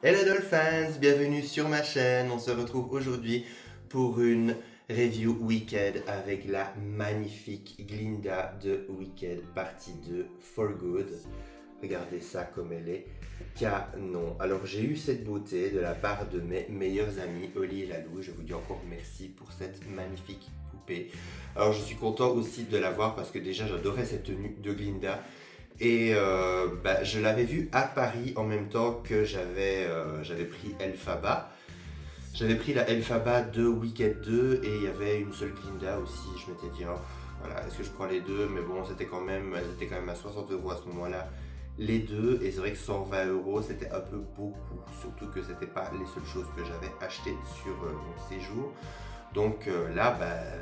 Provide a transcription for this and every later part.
Hello Dolphins, bienvenue sur ma chaîne. On se retrouve aujourd'hui pour une review Wicked avec la magnifique Glinda de Wicked partie 2 For Good. Regardez ça comme elle est canon. Alors j'ai eu cette beauté de la part de mes meilleurs amis Oli et Lalou. Je vous dis encore merci pour cette magnifique poupée. Alors je suis content aussi de la voir parce que déjà j'adorais cette tenue de Glinda. Et je l'avais vue à Paris en même temps que j'avais pris Elphaba. J'avais pris la Elphaba de Wicked 2 et il y avait une seule Glinda aussi. Je m'étais dit, oh, voilà, est-ce que je prends les deux? Mais bon, elles étaient quand même à 60 € à ce moment-là. Les deux, et c'est vrai que 120 € c'était un peu beaucoup, surtout que c'était pas les seules choses que j'avais achetées sur mon séjour. Donc là,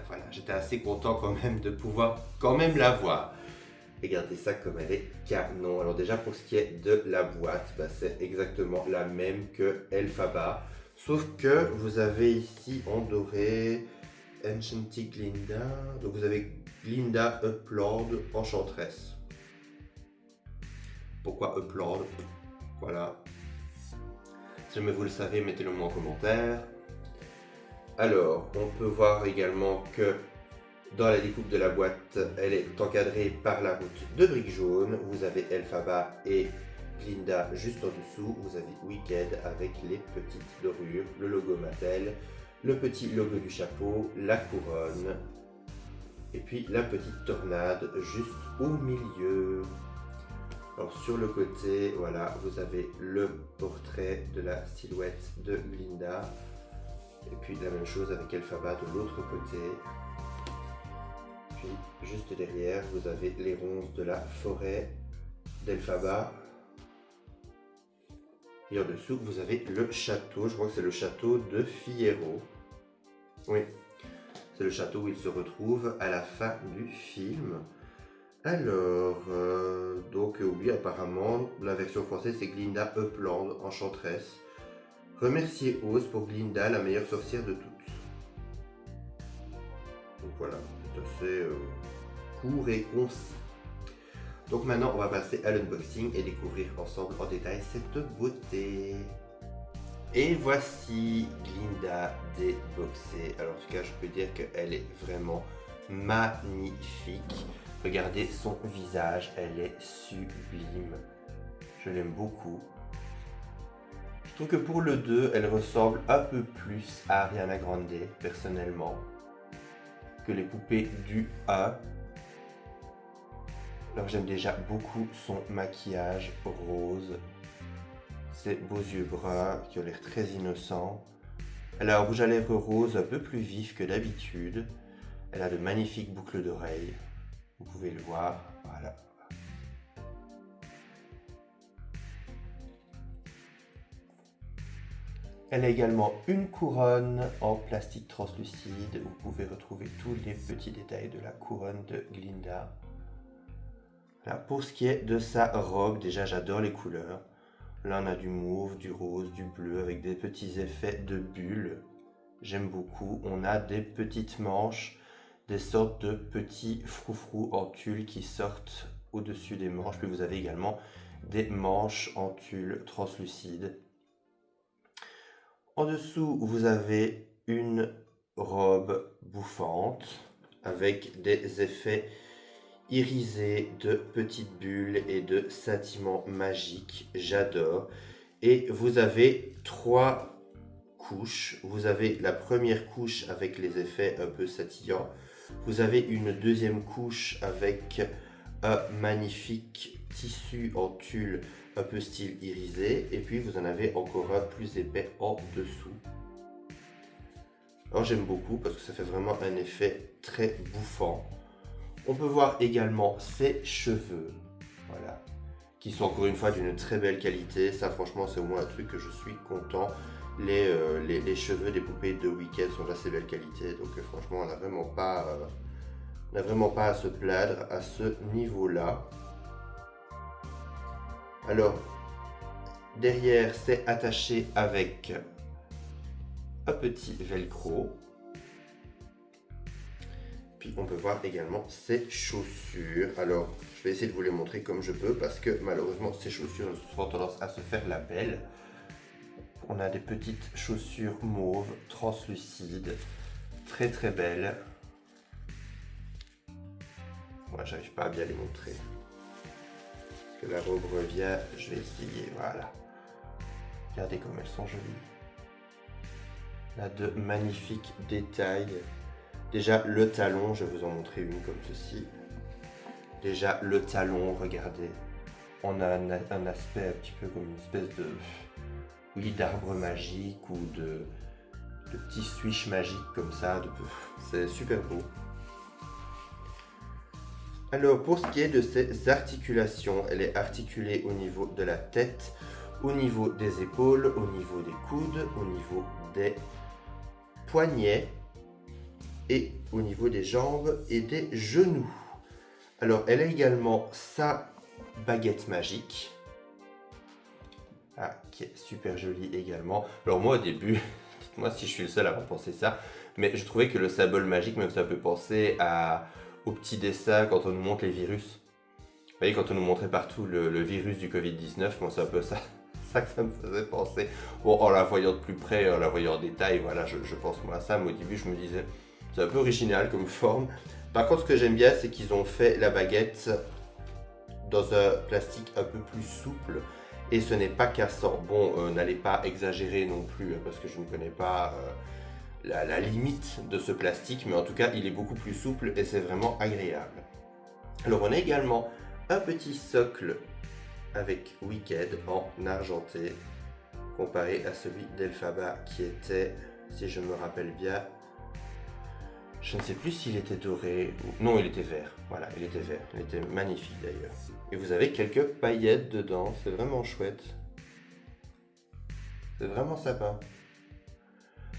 voilà, j'étais assez content quand même de pouvoir quand même la voir. Regardez ça comme elle est canon. Alors déjà pour ce qui est de la boîte, c'est exactement la même que Elphaba. Sauf que vous avez ici en doré Enchanted Glinda. Donc vous avez Glinda Uplord Enchantress. Pourquoi Uplord? Voilà. Si jamais vous le savez, mettez-le moi en commentaire. Alors, on peut voir également que dans la découpe de la boîte, elle est encadrée par la route de briques jaunes. Vous avez Elphaba et Glinda juste en dessous. Vous avez Wicked avec les petites dorures, le logo Mattel, le petit logo du chapeau, la couronne et puis la petite tornade juste au milieu. Alors sur le côté, voilà, vous avez le portrait de la silhouette de Glinda et puis la même chose avec Elphaba de l'autre côté. Puis juste derrière, vous avez les ronces de la forêt d'Elphaba. Et en dessous, vous avez le château. Je crois que c'est le château de Fiyero. Oui, c'est le château où il se retrouve à la fin du film. Alors, oui, apparemment, la version française, c'est Glinda Upland, enchantresse. Remerciez Oz pour Glinda, la meilleure sorcière de toutes. Donc voilà, c'est assez court et concis. Donc maintenant, on va passer à l'unboxing et découvrir ensemble en détail cette beauté. Et voici Glinda déboxée. Alors en tout cas, je peux dire qu'elle est vraiment magnifique. Regardez son visage, elle est sublime. Je l'aime beaucoup. Je trouve que pour le 2, elle ressemble un peu plus à Ariana Grande, personnellement, que les poupées du 1. Alors j'aime déjà beaucoup son maquillage rose, ses beaux yeux bruns qui ont l'air très innocents. Elle a un rouge à lèvres rose un peu plus vif que d'habitude. Elle a de magnifiques boucles d'oreilles, vous pouvez le voir, voilà. Elle a également une couronne en plastique translucide. Vous pouvez retrouver tous les petits détails de la couronne de Glinda. Là, pour ce qui est de sa robe, déjà j'adore les couleurs. Là on a du mauve, du rose, du bleu avec des petits effets de bulles. J'aime beaucoup. On a des petites manches, des sortes de petits froufrous en tulle qui sortent au-dessus des manches. Puis vous avez également des manches en tulle translucide. En dessous, vous avez une robe bouffante avec des effets irisés de petites bulles et de scintillements magiques. J'adore. Et vous avez 3 couches. Vous avez la première couche avec les effets un peu scintillants. Vous avez une deuxième couche avec un magnifique tissu en tulle un peu style irisé, et puis vous en avez encore un plus épais en dessous. Alors j'aime beaucoup parce que ça fait vraiment un effet très bouffant. On peut voir également ses cheveux, voilà, qui sont encore une fois d'une très belle qualité. Ça franchement c'est au moins un truc que je suis content. Les cheveux des poupées de Wicked sont d'assez belle qualité, donc franchement on n'a vraiment pas à se plaindre à ce niveau-là. Alors, derrière, c'est attaché avec un petit velcro. Puis on peut voir également ses chaussures. Alors, je vais essayer de vous les montrer comme je peux parce que malheureusement, ces chaussures ont souvent tendance à se faire la belle. On a des petites chaussures mauves, translucides, très très belles. Moi, j'arrive pas à bien les montrer. Parce que la robe revient, je vais essayer, voilà. Regardez comme elles sont jolies. On a de magnifiques détails. Déjà, le talon, je vais vous en montrer une comme ceci. Déjà, le talon, regardez. On a un aspect un petit peu comme une espèce de... Oui, d'arbre magique ou de petits swish magiques comme ça. C'est super beau. Alors, pour ce qui est de ses articulations, elle est articulée au niveau de la tête, au niveau des épaules, au niveau des coudes, au niveau des poignets et au niveau des jambes et des genoux. Alors, elle a également sa baguette magique. Ah, qui est super jolie également. Alors moi au début, dites-moi si je suis le seul à avoir pensé ça, mais je trouvais que le symbole magique, même ça peut penser au petit dessin quand on nous montre les virus. Vous voyez, quand on nous montrait partout le virus du Covid-19, moi c'est un peu ça que ça me faisait penser. Bon, en la voyant de plus près, en la voyant en détail, voilà, je pense moi à ça, mais au début je me disais, c'est un peu original comme forme. Par contre, ce que j'aime bien, c'est qu'ils ont fait la baguette dans un plastique un peu plus souple. Et ce n'est pas cassant. Bon, n'allez pas exagérer non plus, parce que je ne connais pas la limite de ce plastique, mais en tout cas, il est beaucoup plus souple et c'est vraiment agréable. Alors, on a également un petit socle avec Wicked en argenté, comparé à celui d'Elphaba qui était, si je me rappelle bien, je ne sais plus s'il était doré ou... Non, il était vert. Voilà, il était vert. Il était magnifique d'ailleurs. Et vous avez quelques paillettes dedans. C'est vraiment chouette. C'est vraiment sympa.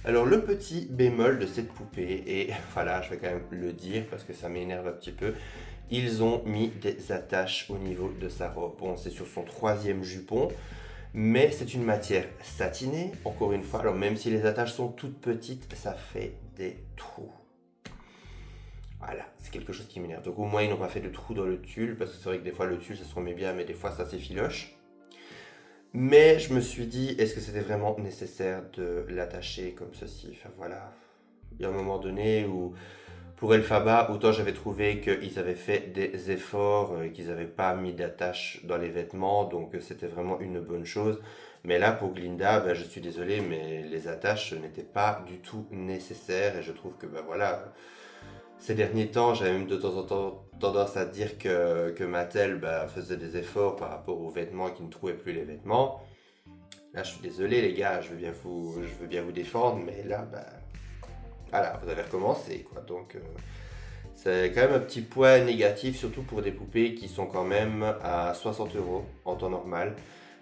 Alors, le petit bémol de cette poupée, et voilà, je vais quand même le dire parce que ça m'énerve un petit peu, ils ont mis des attaches au niveau de sa robe. Bon, c'est sur son 3e jupon, mais c'est une matière satinée, encore une fois. Alors, même si les attaches sont toutes petites, ça fait des trous. Voilà, c'est quelque chose qui m'énerve. Donc au moins ils n'ont pas fait de trous dans le tulle, parce que c'est vrai que des fois le tulle ça se remet bien, mais des fois ça s'effiloche. Mais je me suis dit, est-ce que c'était vraiment nécessaire de l'attacher comme ceci? Enfin voilà, il y a un moment donné où pour Elphaba, autant j'avais trouvé qu'ils avaient fait des efforts, qu'ils n'avaient pas mis d'attache dans les vêtements, donc c'était vraiment une bonne chose. Mais là pour Glinda, ben, je suis désolé, mais les attaches n'étaient pas du tout nécessaires, et je trouve que ben voilà... Ces derniers temps, j'avais même de temps en temps tendance à dire que Mattel faisait des efforts par rapport aux vêtements et qu'ils ne trouvaient plus les vêtements. Là, je suis désolé les gars, je veux bien vous défendre, mais là, voilà, vous avez recommencé quoi. Donc, c'est quand même un petit point négatif, surtout pour des poupées qui sont quand même à 60 € en temps normal.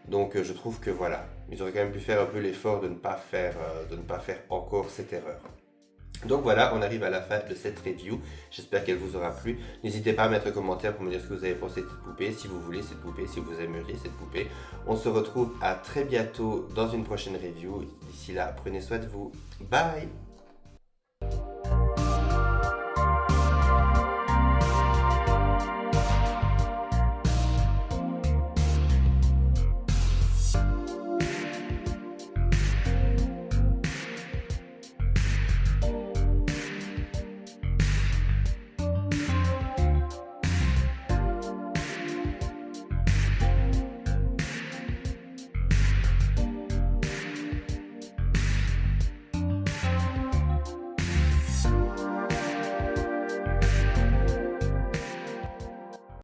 Donc, je trouve que voilà, ils auraient quand même pu faire un peu l'effort de ne pas faire encore cette erreur. Donc voilà, on arrive à la fin de cette review. J'espère qu'elle vous aura plu. N'hésitez pas à mettre un commentaire pour me dire ce que vous avez pensé de cette poupée, si vous voulez cette poupée, si vous aimeriez cette poupée. On se retrouve à très bientôt dans une prochaine review. D'ici là, prenez soin de vous. Bye!